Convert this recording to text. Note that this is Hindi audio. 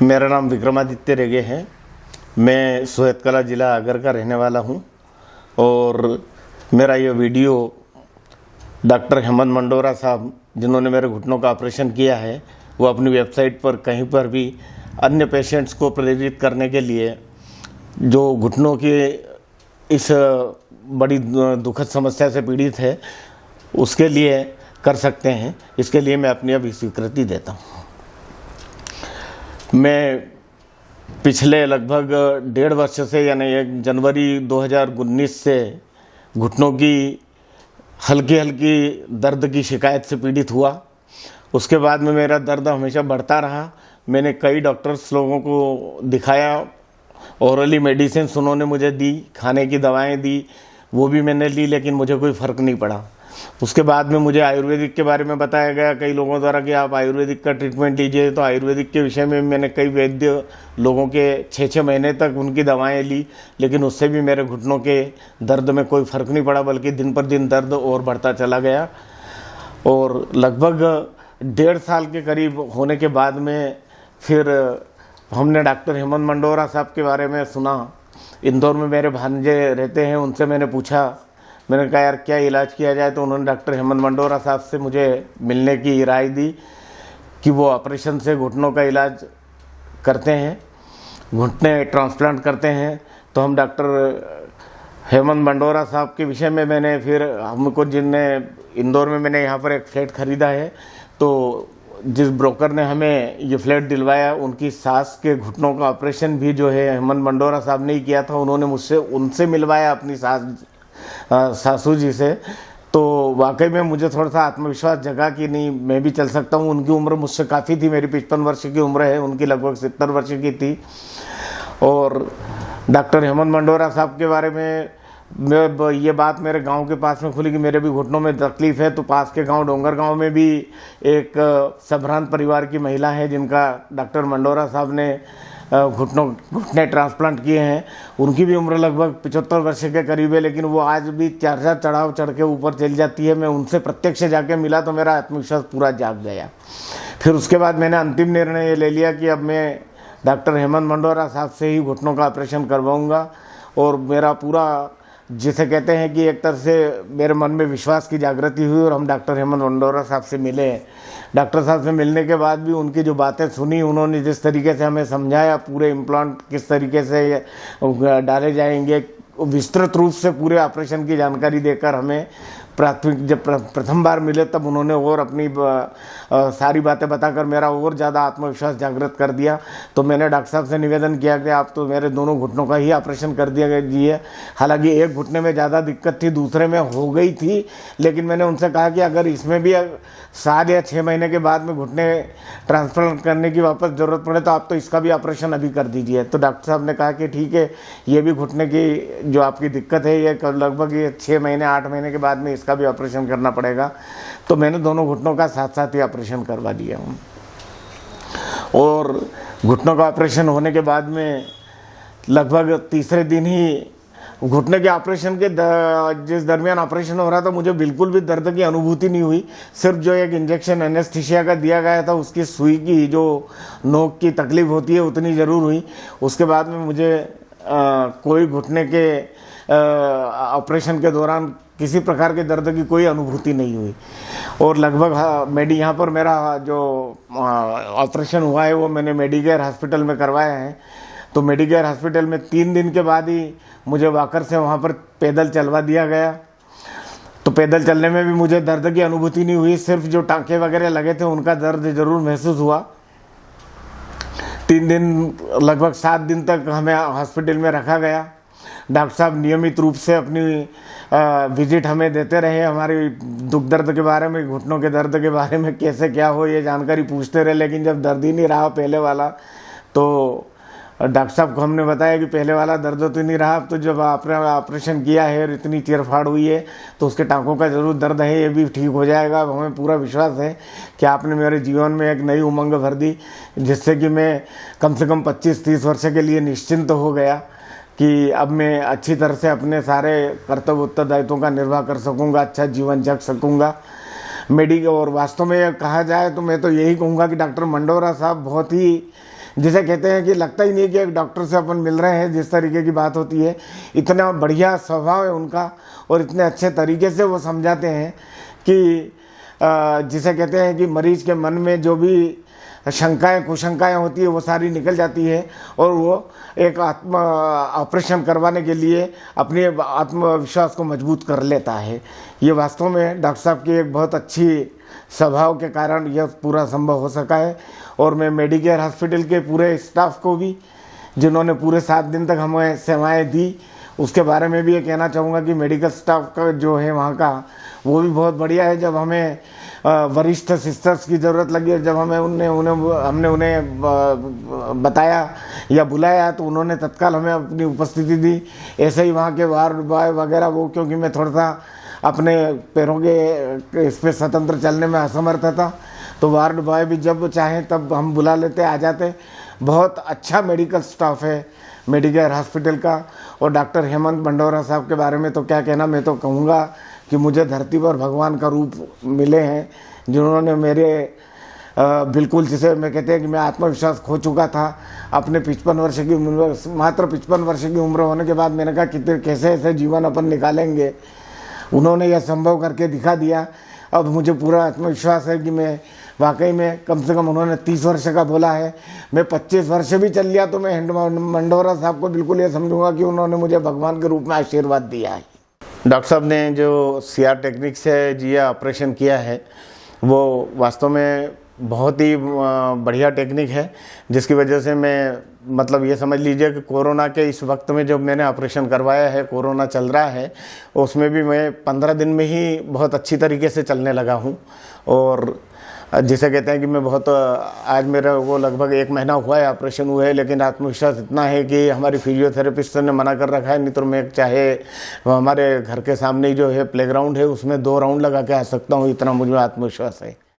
मेरा नाम विक्रमादित्य रेगे है। मैं सोहतकला ज़िला आगर का रहने वाला हूं और मेरा ये वीडियो डॉक्टर हेमंत मंडोरा साहब जिन्होंने मेरे घुटनों का ऑपरेशन किया है, वो अपनी वेबसाइट पर कहीं पर भी अन्य पेशेंट्स को प्रेरित करने के लिए जो घुटनों की इस बड़ी दुखद समस्या से पीड़ित है उसके लिए कर सकते हैं। इसके लिए मैं अपनी अभी स्वीकृति देता हूँ। मैं पिछले लगभग 1.5 वर्ष से यानी 1 जनवरी 2019 से घुटनों की हल्की हल्की दर्द की शिकायत से पीड़ित हुआ। उसके बाद में मेरा दर्द हमेशा बढ़ता रहा। मैंने कई डॉक्टर्स लोगों को दिखाया, ओरली मेडिसिन उन्होंने मुझे दी, खाने की दवाएं दी, वो भी मैंने ली, लेकिन मुझे कोई फ़र्क नहीं पड़ा। उसके बाद में मुझे आयुर्वेदिक के बारे में बताया गया कई लोगों द्वारा कि आप आयुर्वेदिक का ट्रीटमेंट लीजिए। तो आयुर्वेदिक के विषय में मैंने कई वैद्य लोगों के 6-6 महीने तक उनकी दवाएं ली, लेकिन उससे भी मेरे घुटनों के दर्द में कोई फ़र्क नहीं पड़ा, बल्कि दिन पर दिन दर्द और बढ़ता चला गया। और लगभग 1.5 साल के करीब होने के बाद में फिर हमने डॉक्टर हेमंत मंडोरा साहब के बारे में सुना। इंदौर में मेरे भांजे रहते हैं, उनसे मैंने पूछा, मैंने कहा यार क्या इलाज किया जाए। तो उन्होंने डॉक्टर हेमंत मंडोरा साहब से मुझे मिलने की राय दी कि वो ऑपरेशन से घुटनों का इलाज करते हैं, घुटने ट्रांसप्लांट करते हैं। तो हम डॉक्टर हेमंत मंडोरा साहब के विषय में मैंने फिर हमको जिनने इंदौर में मैंने यहाँ पर एक फ्लैट ख़रीदा है, तो जिस ब्रोकर ने हमें ये फ्लैट दिलवाया उनकी सास के घुटनों का ऑपरेशन भी जो है हेमंत मंडोरा साहब ने ही किया था। उन्होंने मुझसे उनसे मिलवाया अपनी सासू जी से। तो वाकई में मुझे थोड़ा सा आत्मविश्वास जगा कि नहीं मैं भी चल सकता हूँ। उनकी उम्र मुझसे काफ़ी थी, मेरी 55 वर्ष की उम्र है, उनकी लगभग 70 वर्ष की थी। और डॉक्टर हेमंत मंडोरा साहब के बारे में ये बात मेरे गांव के पास में खुली कि मेरे भी घुटनों में तकलीफ़ है। तो पास के गांव डोंगर गांव में भी एक संभ्रांत परिवार की महिला है जिनका डॉक्टर मंडोरा साहब ने घुटने ट्रांसप्लांट किए हैं। उनकी भी उम्र लगभग 75 वर्ष के करीब है, लेकिन वो आज भी 4 चढ़ाव चढ़ के ऊपर चली जाती है। मैं उनसे प्रत्यक्ष जाके मिला तो मेरा आत्मविश्वास पूरा जाग गया। फिर उसके बाद मैंने अंतिम निर्णय ये ले लिया कि अब मैं डॉक्टर हेमंत मंडोरा साहब से ही घुटनों का ऑपरेशन करवाऊँगा। और मेरा पूरा, जिसे कहते हैं कि एक तरह से मेरे मन में विश्वास की जागृति हुई और हम डॉक्टर हेमंत मंडोरा साहब से मिले। डॉक्टर साहब से मिलने के बाद भी उनकी जो बातें सुनी, उन्होंने जिस तरीके से हमें समझाया पूरे इम्प्लांट किस तरीके से डाले जाएंगे, विस्तृत रूप से पूरे ऑपरेशन की जानकारी देकर हमें प्राथमिक जब प्रथम बार मिले तब उन्होंने और अपनी सारी बातें बताकर मेरा और ज़्यादा आत्मविश्वास जागृत कर दिया। तो मैंने डॉक्टर साहब से निवेदन किया कि आप तो मेरे दोनों घुटनों का ही ऑपरेशन कर दिया गया। हालांकि एक घुटने में ज़्यादा दिक्कत थी, दूसरे में हो गई थी, लेकिन मैंने उनसे कहा कि अगर इसमें भी 7 या 6 महीने के बाद में घुटने ट्रांसप्लांट करने की वापस ज़रूरत पड़े तो आप तो इसका भी ऑपरेशन अभी कर दीजिए। तो डॉक्टर साहब ने कहा कि ठीक है, ये भी घुटने की जो आपकी दिक्कत है ये लगभग ये 6 महीने 8 महीने के बाद में इसका भी ऑपरेशन करना पड़ेगा। तो मैंने दोनों घुटनों का साथ साथ ही ऑपरेशन करवा दिया हूँ। और घुटनों का ऑपरेशन होने के बाद में लगभग तीसरे दिन ही घुटने के ऑपरेशन के जिस दरमियान ऑपरेशन हो रहा था मुझे बिल्कुल भी दर्द की अनुभूति नहीं हुई। सिर्फ जो एक इंजेक्शन एनेस्थीसिया का दिया गया था उसकी सुई की जो नोक की तकलीफ होती है उतनी ज़रूर हुई। उसके बाद में मुझे कोई घुटने के ऑपरेशन के दौरान किसी प्रकार के दर्द की कोई अनुभूति नहीं हुई। और लगभग यहाँ पर मेरा जो ऑपरेशन हुआ है वो मैंने मेडिकेयर हॉस्पिटल में करवाया है। तो मेडिकेयर हॉस्पिटल में 3 दिन के बाद ही मुझे वॉकर से वहाँ पर पैदल चलवा दिया गया। तो पैदल चलने में भी मुझे दर्द की अनुभूति नहीं हुई, सिर्फ जो टाँके वगैरह लगे थे उनका दर्द ज़रूर महसूस हुआ। 3 दिन लगभग 7 दिन तक हमें हॉस्पिटल में रखा गया। डॉक्टर साहब नियमित रूप से अपनी विजिट हमें देते रहे, हमारे दुख दर्द के बारे में, घुटनों के दर्द के बारे में कैसे क्या हो ये जानकारी पूछते रहे। लेकिन जब दर्द ही नहीं रहा पहले वाला, तो डॉक्टर साहब को हमने बताया कि पहले वाला दर्द तो नहीं रहा, अब तो जब आपने ऑपरेशन किया है और इतनी चीरफाड़ हुई है तो उसके टाँकों का ज़रूर दर्द है, ये भी ठीक हो जाएगा। अब हमें पूरा विश्वास है कि आपने मेरे जीवन में एक नई उमंग भर दी, जिससे कि मैं कम से कम 25-30 वर्ष के लिए निश्चिंत हो गया कि अब मैं अच्छी तरह से अपने सारे कर्तव्य उत्तरदायित्वों का निर्वाह कर सकूँगा, अच्छा जीवन जग सकूँगा। और वास्तव में कहा जाए तो मैं तो यही कहूँगा कि डॉक्टर मंडोरा साहब बहुत ही जिसे कहते हैं कि लगता ही नहीं कि एक डॉक्टर से अपन मिल रहे हैं, जिस तरीके की बात होती है। इतना बढ़िया स्वभाव है उनका और इतने अच्छे तरीके से वो समझाते हैं कि जिसे कहते हैं कि मरीज के मन में जो भी शंकाएं कुशंकाएं होती है वो सारी निकल जाती है और वो एक ऑपरेशन करवाने के लिए अपने आत्मविश्वास को मजबूत कर लेता है। ये वास्तव में डॉक्टर साहब की एक बहुत अच्छी स्वभाव के कारण यह पूरा संभव हो सका है। और मैं मेडिकेयर हॉस्पिटल के पूरे स्टाफ को भी, जिन्होंने पूरे 7 दिन तक हमें सेवाएं दी, उसके बारे में भी ये कहना चाहूँगा कि मेडिकल स्टाफ का जो है वहाँ का, वो भी बहुत बढ़िया है। जब हमें वरिष्ठ सिस्टर्स की ज़रूरत लगी और जब हमने उन्हें बताया या बुलाया तो उन्होंने तत्काल हमें अपनी उपस्थिति दी। ऐसे ही वहाँ के वार्ड बॉय वगैरह, वो क्योंकि मैं थोड़ा सा अपने पैरों के इस पर स्वतंत्र चलने में असमर्थ था, तो वार्ड बॉय भी जब चाहें तब हम बुला लेते, आ जाते। बहुत अच्छा मेडिकल स्टाफ है मेडिकेयर हॉस्पिटल का। और डॉक्टर हेमंत मंडोरा साहब के बारे में तो क्या कहना, मैं तो कहूँगा कि मुझे धरती पर भगवान का रूप मिले हैं, जिन्होंने मेरे बिल्कुल, जिसे मैं कहते हैं कि मैं आत्मविश्वास खो चुका था अपने 55 वर्ष की उम्र, मात्र 55 वर्ष की उम्र होने के बाद। मैंने कहा कितने कैसे ऐसे जीवन अपन निकालेंगे, उन्होंने यह संभव करके दिखा दिया। अब मुझे पूरा आत्मविश्वास है कि मैं वाकई में, कम से कम उन्होंने 30 वर्ष का बोला है, मैं 25 वर्ष भी चल लिया तो मैं मंडोरा साहब को बिल्कुल ये समझूंगा कि उन्होंने मुझे भगवान के रूप में आशीर्वाद दिया है। डॉक्टर साहब ने जो CR टेक्निक से जिया ऑपरेशन किया है वो वास्तव में बहुत ही बढ़िया टेक्निक है, जिसकी वजह से मैं, मतलब ये समझ लीजिए कि कोरोना के इस वक्त में जो मैंने ऑपरेशन करवाया है, कोरोना चल रहा है, उसमें भी मैं 15 दिन में ही बहुत अच्छी तरीके से चलने लगा हूँ। और जिसे कहते हैं कि मैं बहुत, आज मेरा वो लगभग 1 महीना हुआ है ऑपरेशन हुए, लेकिन आत्मविश्वास इतना है कि हमारी फिजियोथेरेपिस्ट ने मना कर रखा है, नहीं तो मैं चाहे हमारे घर के सामने ही जो है प्लेग्राउंड है उसमें 2 राउंड लगा के आ सकता हूँ, इतना मुझे आत्मविश्वास है।